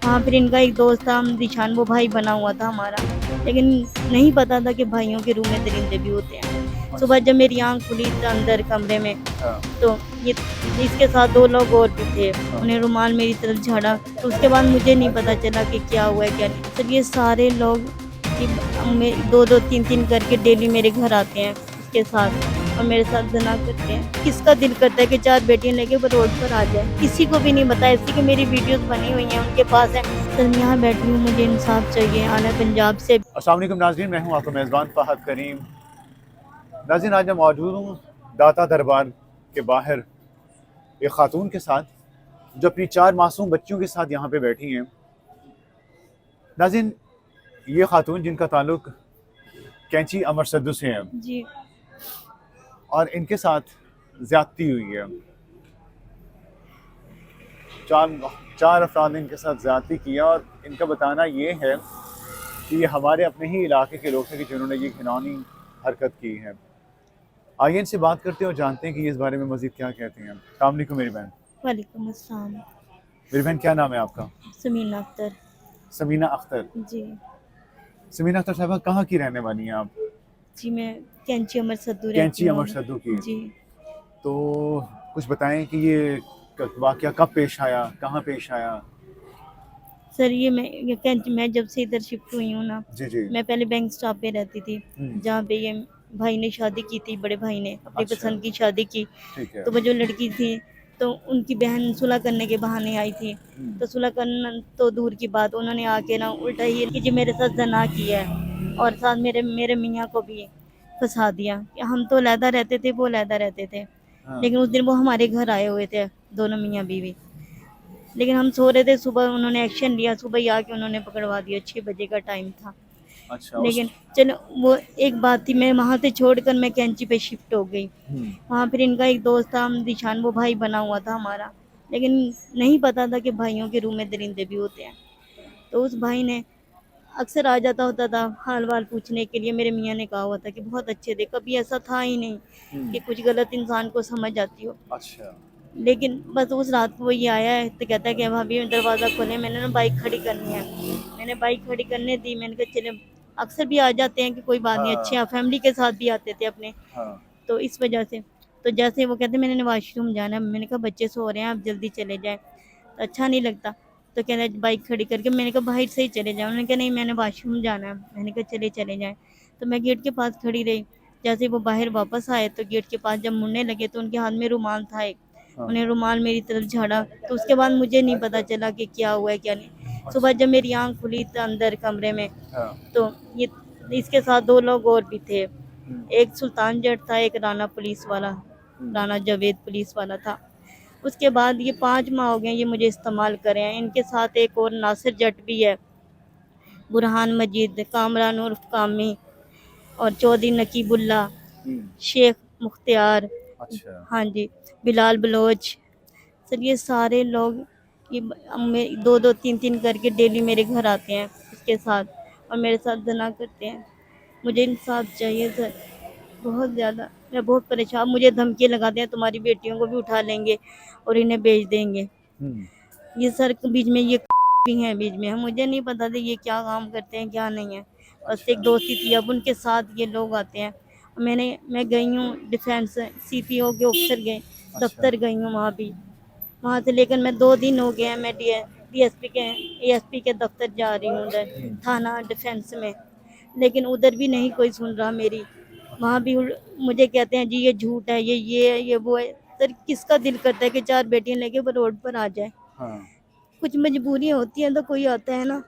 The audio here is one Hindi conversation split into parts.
हाँ, फिर इनका एक दोस्त था दिशान, वो भाई बना हुआ था हमारा, लेकिन नहीं पता था कि भाइयों के रूम में दरिंदे भी होते हैं। सुबह जब मेरी आँख खुली तो अंदर कमरे में, हाँ, तो ये इसके साथ 2 लोग और भी थे। हाँ। उन्हें रुमाल मेरी तरफ झाड़ा, तो उसके बाद मुझे नहीं पता चला कि क्या हुआ है क्या नहीं। सर ये सारे लोग ये 2-2 3-3 करके डेली मेरे घर आते हैं इसके साथ और मेरे साथ ज़ना करते हैं। किसका दिल करता है कि 4 बेटियाँ लेके वो रोड पर आ जाए? किसी को भी नहीं बताया, इसलिए कि मेरी वीडियोज़ बनी हुई हैं, उनके पास है। सर मैं यहाँ बैठी हूँ, मुझे इंसाफ चाहिए, आला पंजाब से। अस्सलाम वालेकुम नाज़रीन, मैं हूँ आपका मेज़बान फ़हद करीम। नाज़रीन, आज मैं मौजूद हूँ दाता दरबार के बाहर एक ख़ातून के साथ, जो अपनी 4 मासूम बच्चियों के साथ यहाँ पे बैठी हैं। नाज़रीन, ये ख़ातून जिनका ताल्लुक कैंची अमर सद्दू से है जी। और इनके साथ ज़्यादती हुई है। 4 अफ़राद ने इनके साथ ज़्यादती किया और इनका बताना ये है कि ये हमारे अपने ही इलाके के लोग थे कि जिन्होंने ये घिनौनी हरकत की है। आइए इनसे बात करते हैं और जानते हैं कि ये इस बारे में मज़ीद क्या कहते हैं। अस्सलाम वालेकुम मेरी बहन। वालेकुम अस्सलाम। मेरी बहन, क्या नाम है आपका? समीना अख्तर। समीना अख्तर। जी। समीना अख्तर साहिबा, कहाँ की रहने वाली हैं आप? जी, मैं कैंची अमर सद्दू रहती कैंची हूँ अमर अब। सद्दू की। जी। तो कुछ बताएं कि ये वाक़या कब पेश आया, कहाँ पेश आया? सर ये कैंची, मैं जब से इधर शिफ्ट हुई हूँ ना, जी जी। मैं पहले बैंक स्टाफ पे रहती थी, जहाँ पे ये भाई ने शादी की थी, बड़े भाई ने अपनी अच्छा, पसंद की शादी की। ठीक है। तो वो जो लड़की थी, तो उनकी बहन सुलह करने के बहाने आई थी। तो सुलह करना तो दूर की बात, उन्होंने आके ना उल्टा ही कि जी मेरे साथ ज़ना किया है और साथ मेरे मेरे मियाँ को भी फंसा दिया कि हम तो अलहदा रहते थे, वो अलहदा रहते थे। हाँ। लेकिन उस दिन वो हमारे घर आए हुए थे, दोनों मियाँ बीवी। लेकिन हम सो रहे थे, सुबह उन्होंने एक्शन लिया, सुबह ही आके उन्होंने पकड़वा दिया, 6 बजे का टाइम था। अच्छा, उस लेकिन चलो वो एक बात थी, मैं वहाँ से छोड़कर मैं कैंची पे शिफ्ट हो गई। वहाँ फिर इनका एक दोस्त था दिशान, वो भाई बना हुआ था हमारा, लेकिन नहीं पता था कि भाइयों के रूम में दरिंदे भी होते हैं। तो उस भाई ने अक्सर आ जाता होता था हाल वाल पूछने के लिए। मेरे मियाँ ने कहा हुआ था कि बहुत अच्छे थे, कभी ऐसा था ही नहीं कि कुछ गलत इंसान को समझ आती हो। अच्छा। लेकिन बस उस रात को वो ये आया है तो कहता है कि भाभी दरवाज़ा खोले, मैंने ना बाइक खड़ी करनी है। मैंने बाइक खड़ी करने दी, मैंने कहा चले, अक्सर भी आ जाते हैं कि कोई बात नहीं, अच्छे हाँ, हैं, फैमिली के साथ भी आते थे अपने। हाँ। तो इस वजह से, तो जैसे वो कहते मैंने वॉशरूम जाना है, मैंने कहा बच्चे सो रहे हैं आप जल्दी चले जाएँ, तो अच्छा नहीं लगता। तो कह रहा है बाइक खड़ी करके, मैंने कहा बाहर से ही चले जाओ, उन्होंने कहा नहीं मैंने वॉशरूम जाना है, मैंने कहा चले चले जाएँ। तो मैं गेट के पास खड़ी रही, जैसे वो बाहर वापस आए तो गेट के पास जब मुड़ने लगे तो उनके हाथ में रुमाल था एक, हाँ। उन्हें रुमाल मेरी तरफ झाड़ा, तो उसके बाद मुझे नहीं पता चला कि क्या हुआ है क्या नहीं। सुबह अच्छा। जब मेरी आँख खुली तो अंदर कमरे में, हाँ। तो ये इसके साथ 2 लोग और भी थे। एक सुल्तान जट था, एक राना पुलिस वाला, राना जावेद पुलिस वाला था। उसके बाद ये 5 माह हो गए ये मुझे इस्तेमाल कर रहे हैं। इनके साथ एक और नासिर जट भी है, बुरहान मजीद, कामरान उर्फ कामी और चौधरी नकीबुल्ला, शेख मुख्तियार, अच्छा। हाँ जी, बिलाल बलोच। सर ये सारे लोग ये 2-2 3-3 करके डेली मेरे घर आते हैं इसके साथ और मेरे साथ ज़ना करते हैं। मुझे इंसाफ चाहिए सर, बहुत ज़्यादा। मैं बहुत परेशान, मुझे धमकी लगाते हैं तुम्हारी बेटियों को भी उठा लेंगे और इन्हें बेच देंगे। ये सर बीच में ये भी हैं बीच में, मुझे नहीं पता था ये क्या काम करते हैं क्या नहीं है। बस अच्छा। एक दोस्ती थी, अब उनके साथ ये लोग आते हैं। मैं गई हूँ डिफेंस सीपीओ के ऑफिसर गए, अच्छा। दफ्तर गई हूँ वहाँ भी। वहाँ से लेकर मैं 2 दिन हो गए हैं, मैं डीएसपी के एएसपी के दफ्तर जा रही हूँ उधर थाना डिफेंस में, लेकिन उधर भी नहीं कोई सुन रहा मेरी। वहाँ भी मुझे कहते हैं जी ये झूठ है, ये है, ये वो है। सर किसका दिल करता है कि 4 बेटियां लेके वो रोड पर आ जाए? हाँ। कुछ मजबूरियाँ होती हैं तो कोई आता है ना।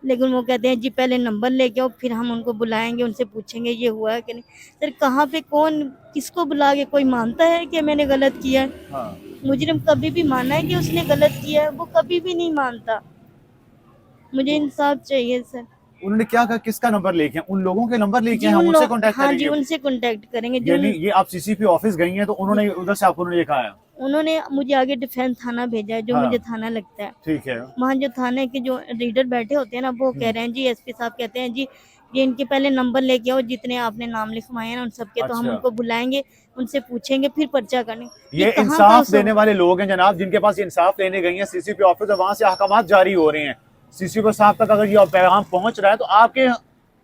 लेकिन वो कहते हैं जी पहले नंबर लेके आओ, फिर हम उनको बुलाएंगे, उनसे पूछेंगे ये हुआ है कि नहीं। सर कहाँ पे कौन किसको बुला के कोई मानता है कि मैंने गलत किया है? हाँ। मुजरिम कभी भी माना है कि उसने गलत किया है? वो कभी भी नहीं मानता। मुझे तो इंसाफ चाहिए सर। उन्होंने क्या कहा, किसका नंबर लेके आए? उन लोगों के नंबर लेके जी आए, उन हम उनसे लोग, कांटेक्ट हाँ जी करेंगे? उनसे कांटेक्ट करेंगे जो यानी ये आप सीसीपी ऑफिस गई हैं तो उन्होंने उधर से आपको ये कहा है? उन्होंने मुझे आगे डिफेंस थाना भेजा है, जो हाँ, मुझे थाना लगता है। ठीक है। वहाँ जो थाने के जो रीडर बैठे होते हैं ना, वो कह रहे हैं जी एसपी साहब कहते हैं जी ये इनके पहले नंबर लेके आओ, जितने आपने नाम लिखवाए हैं ना उन सबके, तो हम अच्छा, उनको बुलाएंगे, उनसे पूछेंगे, फिर पर्चा करेंगे। ये कहाँ का इंसाफ देने वाले लोग हैं जनाब, जिनके पास ये इंसाफ लेने गई हैं सीसीपी ऑफिस, और वहां से अहकामात जारी हो रहे हैं। सीसीपी साहब तक अगर ये पैगाम पहुंच रहा है, तो आपके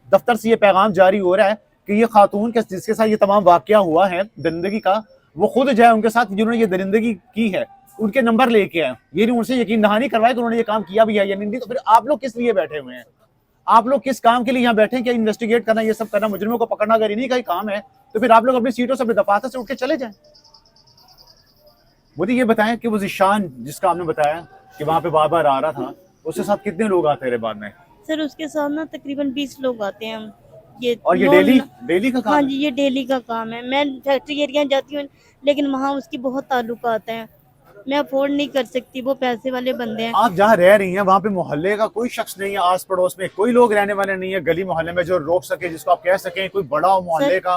दफ्तर से ये पैगाम जारी हो रहा है कि ये खातून के जिसके साथ ये तमाम वाकया हुआ है दरिंदगी का, वो खुद जाए उनके साथ जिन्होंने ये दरिंदगी की है, उनके नंबर लेके आए, ये नहीं उनसे यकीन दहानी करवाए कि उन्होंने ये काम किया भी है या नहीं। तो फिर आप लोग किस लिए बैठे हुए हैं? आप लोग किस काम के लिए यहाँ बैठे हैं? क्या इन्वेस्टिगेट करना, ये सब करना, मुजरिमों को पकड़ना अगर इन्हीं का ही काम है, तो फिर आप लोग अपनी सीटों से, अपने दफातर से उठ के चले जाएं। मुझे ये बताएं कि वो जिशान जिसका आपने बताया कि वहां पे बार बार आ रहा था, उसके साथ कितने लोग आते रहे बाद में? सर उसके साथ ना तकरीबन 20 लोग आते हैं। ये और ये नॉन डेली डेली का काम हाँ है? जी, ये डेली का काम है। मैं फैक्ट्री एरिया जाती हूँ, लेकिन वहाँ उसकी बहुत ताल्लुकात हैं, मैं अफोर्ड नहीं कर सकती, वो पैसे वाले बंदे हैं। आप जहाँ रह रही हैं वहां पे मोहल्ले का कोई शख्स नहीं है, आस पड़ोस में कोई लोग रहने वाले नहीं है, गली मोहल्ले में जो रोक सके, जिसको आप कह सकें, कोई बड़ा हो मोहल्ले का,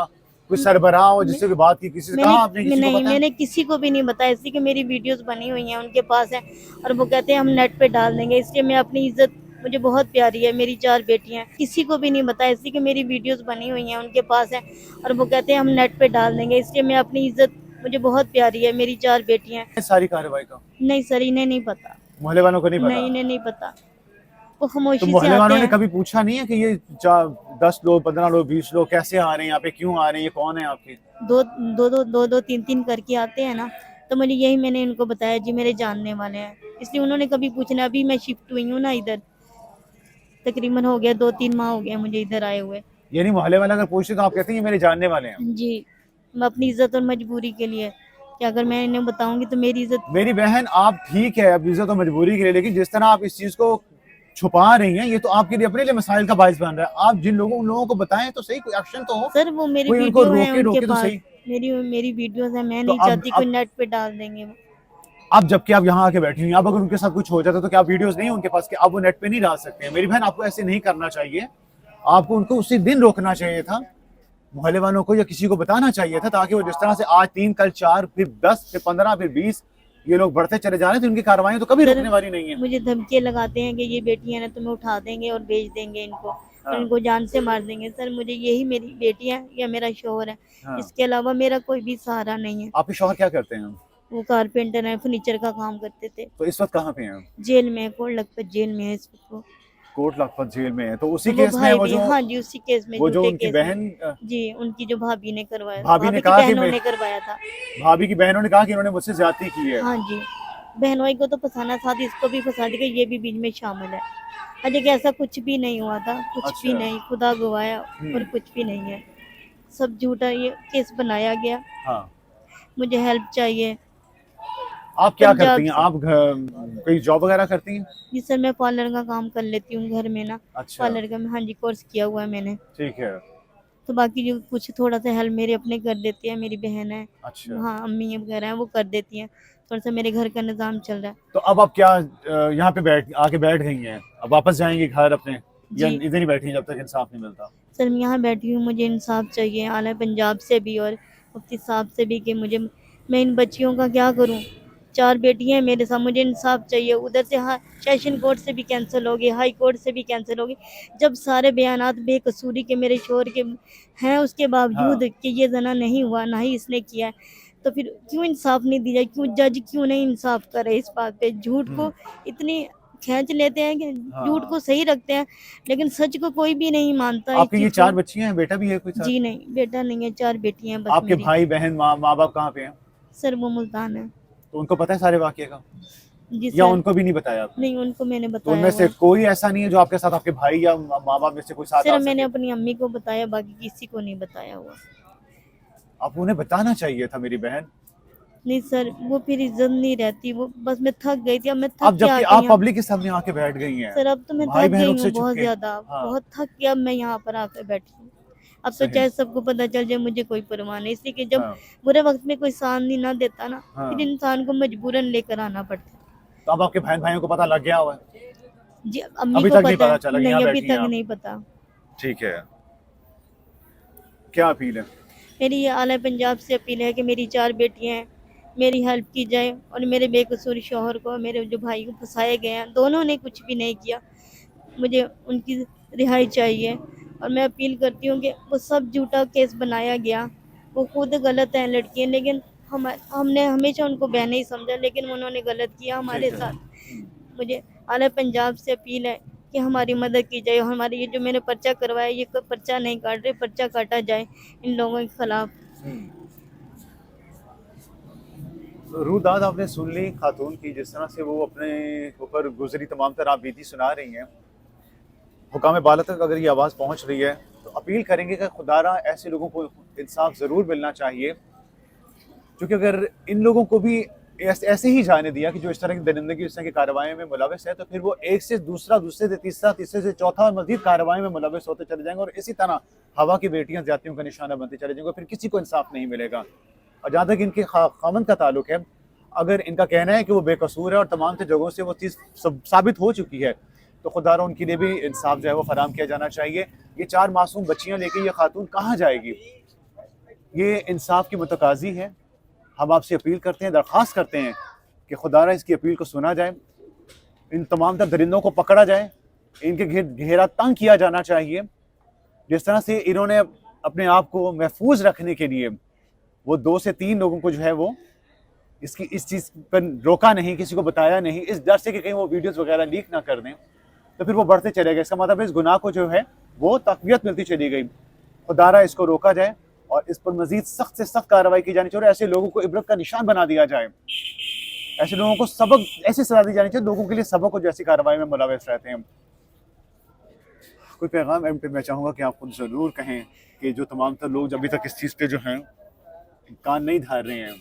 कोई सरबराह हो जिससे कोई बात की, किसी से कहा आपने? किसी को नहीं, पता है? मैंने किसी को भी नहीं बताया, इसलिए कि मेरी वीडियोस बनी हुई हैं उनके पास है, और वो कहते हैं हम नेट पे डाल देंगे, इसलिए मैं अपनी इज्जत, मुझे बहुत प्यारी है, मेरी 4 बेटियां हैं, किसी को भी नहीं बताया, इसलिए कि मेरी वीडियोस बनी हुई हैं उनके पास है, और वो कहते हैं हम नेट पे डाल देंगे, इसलिए मैं अपनी इज्जत, मुझे बहुत प्यारी है, मेरी 4 बेटियां हैं। सारी कार्रवाई का नहीं सर, इन्हें नहीं पता, मोहल्ले वालों को नहीं पता? नहीं, इन्हें नहीं पता, वो तो खामोशी से मोहल्ले आते वालों ने हैं। कभी पूछा नहीं है कि ये 10 लोग, 15 लोग, 20 लोग कैसे आ रहे हैं यहाँ पे, क्यों आ रहे हैं, ये कौन है आपके? दो 3 करके आते हैं ना, तो मुझे यही मैंने इनको बताया जी मेरे जानने वाले हैं, इसलिए उन्होंने कभी पूछना। अभी मैं शिफ्ट हुई हूँ ना इधर, तकरीबन हो गया 2-3 माह हो गया मुझे इधर आए हुए। यानी मोहल्ले वाले अगर पूछते तो आप कहते हैं ये मेरे जानने वाले हैं? जी, मैं अपनी इज्जत और मजबूरी के लिए, कि अगर मैं इन्हें बताऊंगी तो मेरी इज्जत। मेरी बहन, आप ठीक है अब इज्जत और मजबूरी के लिए, लेकिन जिस तरह आप इस चीज को छुपा रही हैं, ये तो आपके लिए अपने लिए मसाइल का बायस बन रहा है। आप जिन लोगों, उन लोगों को बताएं तो सही, कोई एक्शन तो हो, सर वो मेरी कोई उनको वीडियो है रोके उनके रोके तो पास, सही। मेरी वीडियोस है, मैं तो नहीं चाहती कोई नेट पे डाल देंगे वो। अब जबकि आप यहाँ आके बैठी हुई हैं, अब अगर उनके साथ कुछ हो जाता तो क्या वीडियोस नहीं उनके पास कि आप वो नेट पे नहीं डाल सकते हैं? मेरी बहन, आपको ऐसे नहीं करना चाहिए, आपको उनको उसी दिन रोकना चाहिए था, मोहल्ले वालों को या किसी को बताना चाहिए था, ताकि वो जिस तरह से आज 3, कल 4, फिर 10, फिर 15, फिर 20 ये लोग बढ़ते चले जा रहे हैं, तो उनकी कार्रवाई तो कभी रुकने वाली नहीं है। मुझे धमकियाँ लगाते हैं कि ये बेटियां ना तुम्हें उठा देंगे और बेच देंगे इनको, और इनको जान से मार देंगे। सर मुझे यही मेरी बेटियां या मेरा शोहर है, इसके अलावा मेरा कोई भी सहारा नहीं है। आपके शौहर क्या करते हैं? वो कारपेंटर है, फर्नीचर का काम करते थे। तो इस वक्त कहाँ पे हैं? जेल में, कोट लखपत जेल में है इस वक्त वो। कोट लखपत जेल में है? तो उसी वो केस में भाई वो भी, जो, हाँ जी, उसी केस में, वो जो झूठे उनकी केस बहन, में। जी, उनकी जो भाभी ने करवाया, भाभी ने की कहा कि बहनों ने करवाया था। भाभी की बहनों ने कहा कि इन्होंने मुझसे ज्यादती की है। हाँ जी, बहनोई को तो फंसाना, साथ इसको भी फंसा दिया, ये भी बीच में शामिल है। अजय कि ऐसा कुछ भी नहीं हुआ था, कुछ भी नहीं, खुदा गवाया, और कुछ भी नहीं है, सब झूठा ये केस बनाया गया। हाँ, मुझे हेल्प चाहिए। आप क्या पंजाब करती हैं? से। आप कोई जॉब वगैरह करती हैं? जी सर, मैं पार्लर का काम कर लेती हूँ घर में ना। अच्छा, पार्लर का, हाँ जी, कोर्स किया हुआ है मैंने। ठीक है। तो बाकी जो कुछ थोड़ा सा हेल्प मेरे अपने कर देती है, मेरी बहन है, अच्छा, हाँ अम्मी वगैरह है, वो कर देती हैं। थोड़ा सा मेरे घर का निज़ाम चल रहा है। तो अब आप क्या यहाँ पे आके बैठ गई हैं? अब वापस जाएंगी घर अपने, या जी इधर ही बैठी हैं जब तक इंसाफ नहीं मिलता? सर, मैं यहाँ बैठी हूँ, मुझे इंसाफ चाहिए आला पंजाब से भी और मुफ्ती साहब से भी, कि मुझे, मैं इन बच्चियों का क्या करूँ। 4 बेटियाँ हैं मेरे साथ, मुझे इंसाफ चाहिए। उधर से हाँ सेशन कोर्ट से भी कैंसिल हो गई, हाई कोर्ट से भी कैंसिल हो गई, जब सारे बयानात बेकसूरी के मेरे शोहर के हैं, उसके बावजूद कि ये जना नहीं हुआ, ना ही इसने किया है, तो फिर क्यों इंसाफ नहीं दिया? क्यों जज क्यों नहीं इंसाफ करे इस बात पे? झूठ को इतनी खींच लेते हैं कि झूठ को सही रखते हैं, लेकिन सच को कोई भी नहीं मानता है। आपकी ये 4 बच्चियां हैं, बेटा भी है कोई साथ? जी नहीं, बेटा नहीं है, 4 बेटियां हैं बस आपके मेरी। भाई बहन, माँ बाप कहाँ पे हैं? सर वो मुल्तान है। तो उनको पता है सारे वाकये का, जी या सर, उनको भी नहीं बताया आपने? नहीं, उनको मैंने तो बताया उनमें से हुआ है। कोई ऐसा नहीं है जो आपके साथ, आपके भाई या माँ बाप में से कोई साथ आ सिर्फ मैंने सके? अपनी अम्मी को बताया, बाकी किसी को नहीं बताया हुआ। आप उन्हें बताना चाहिए था मेरी बहन। नहीं सर, वो फिर इज्जत नहीं रहती, वो बस मैं थक गई थी, अब मैं अब थक के जबकि आ आप गई हूँ। पब्लिक के सामने आके बैठ गई हैं, सर अब तो मैं भाई थक बहनों गई से हूँ बहुत छुपके। ज्यादा, हाँ, बहुत थक के अब मैं यहाँ पर आकर बैठी हूँ। अब तो सही। चाहे सबको पता चल जाए, मुझे कोई परवाह नहीं, इसलिए कि जब हाँ, बुरे वक्त में कोई साथ नहीं ना देता ना, हाँ। फिर इंसान को मजबूरन लेकर आना पड़ता है। तो अब आपके बहन भाइयों को पता लग गया हुआ है? जी, अम्मी अभी को तक नहीं पता पता है, चला कि नहीं यहाँ अभी बैठी हैं तक आप? नहीं पता। ठीक है, क्या अपील है? मेरी ये आला पंजाब से अपील है कि मेरी 4 बेटियां हैं, मेरी हेल्प की जाए, और मेरे बेकसूर शौहर को, मेरे जो भाई को फंसाए गए हैं, दोनों ने कुछ भी नहीं किया, मुझे उनकी रिहाई चाहिए। और मैं अपील करती हूँ कि वो सब झूठा केस बनाया गया, वो खुद गलत है लड़की है, लेकिन हमने हमेशा उनको बहन ही समझा, लेकिन उन्होंने गलत किया हमारे ठीक है। साथ। मुझे आला पंजाब से अपील है कि हमारी मदद की जाए, और हमारे ये जो मैंने पर्चा करवाया ये पर्चा नहीं काट रहे, पर्चा काटा जाए इन लोगों के खिलाफ। रूदाद आपने सुन ली खातून की, जिस तरह से वो अपने ऊपर गुजरी तमाम तरह आप बीती सुना रही हैं। हुकाम बाला तक अगर ये आवाज़ पहुंच रही है तो अपील करेंगे कि खुदारा ऐसे लोगों को इंसाफ ज़रूर मिलना चाहिए, क्योंकि अगर इन लोगों को भी ऐसे ही जाने दिया कि जो इस तरह की दरिंदगी इस तरह की कार्रवाई में मुलविस है, तो फिर वो एक से दूसरा, दूसरे से तीसरा, तीसरे से चौथा और मजीद कार्रवाई में मुलविस होते चले जाएंगे, और इसी तरह हवा की बेटियां जातियों का निशाना बनती चले जाएंगे, फिर किसी को इंसाफ नहीं मिलेगा। और जहाँ तक इनके खामन का ताल्लुक है, अगर इनका कहना है कि वो बेकसूर है और तमाम जगहों से वो चीज़ साबित हो चुकी है, तो खुदारा उनके लिए भी इंसाफ जो है वो फराम किया जाना चाहिए। ये 4 मासूम बच्चियां लेके ये खातून कहाँ जाएगी? ये इंसाफ की मुतकाजी है। हम आपसे अपील करते हैं, दरख्वास्त करते हैं कि खुदारा इसकी अपील को सुना जाए, इन तमाम तर दरिंदों को पकड़ा जाए, इनके घेरा तंग किया जाना चाहिए। जिस तरह से इन्होंने अपने आप को महफूज रखने के लिए वो 2 से 3 लोगों को जो है वो इस चीज़ पर रोका नहीं, किसी को बताया नहीं, इस डर से कि कहीं वो वीडियोस वगैरह लीक ना कर दें, तो फिर वो बढ़ते चले गए। इसका मतलब इस गुनाह को जो है वो तक़वियत मिलती चली गई। खुदारा इसको रोका जाए और इस पर मजीद सख्त से सख्त कार्रवाई की जानी चाहिए, और ऐसे लोगों को इबरत का निशान बना दिया जाए। ऐसे लोगों को सबक, ऐसी सजा दी जानी चाहिए लोगों के लिए सबक हो, जैसी कार्रवाई में मुलविस रहते हैं। कोई पैगाम एम पे मैं चाहूँगा कि आप खुद ज़रूर कहें कि जो तमाम तर लोग अभी तक इस चीज़ पे जो हैं कान नहीं धार रहे हैं।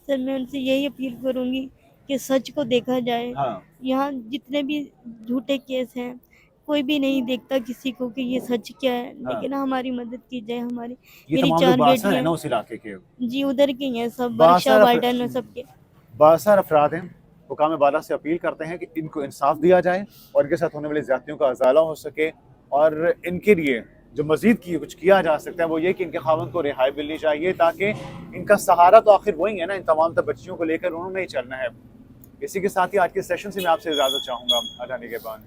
सर मैं उनसे यही अपील करूंगी कि सच को देखा जाए। हाँ, यहाँ जितने भी झूठे केस हैं, कोई भी नहीं देखता किसी को कि ये सच क्या है, हाँ। लेकिन हमारी मदद की जाए। हमारी ये मेरी तमाम लोग 4 बासार है बेटियां ना उस इलाके के, जी उधर की हैं, सब बासार वर्षा वार्डन में सबके। बासार अफराद हैं। हुकाम बाला से अपील करते हैं कि इनको इंसाफ दिया जाए और इनके साथ होने वाली ज़्यादतियों का अजाला हो सके, और इनके लिए जो मजीद कुछ किया जा सकता है वो ये कि इनके खावंद को रिहाई मिलनी चाहिए, ताकि इनका सहारा तो आखिर वही है ना, इन तमाम तर बच्चियों को लेकर उन्होंने ही चलना है। इसी के साथ ही आज के सेशन से मैं आपसे इजाज़त चाहूँगा। अजाने के बाद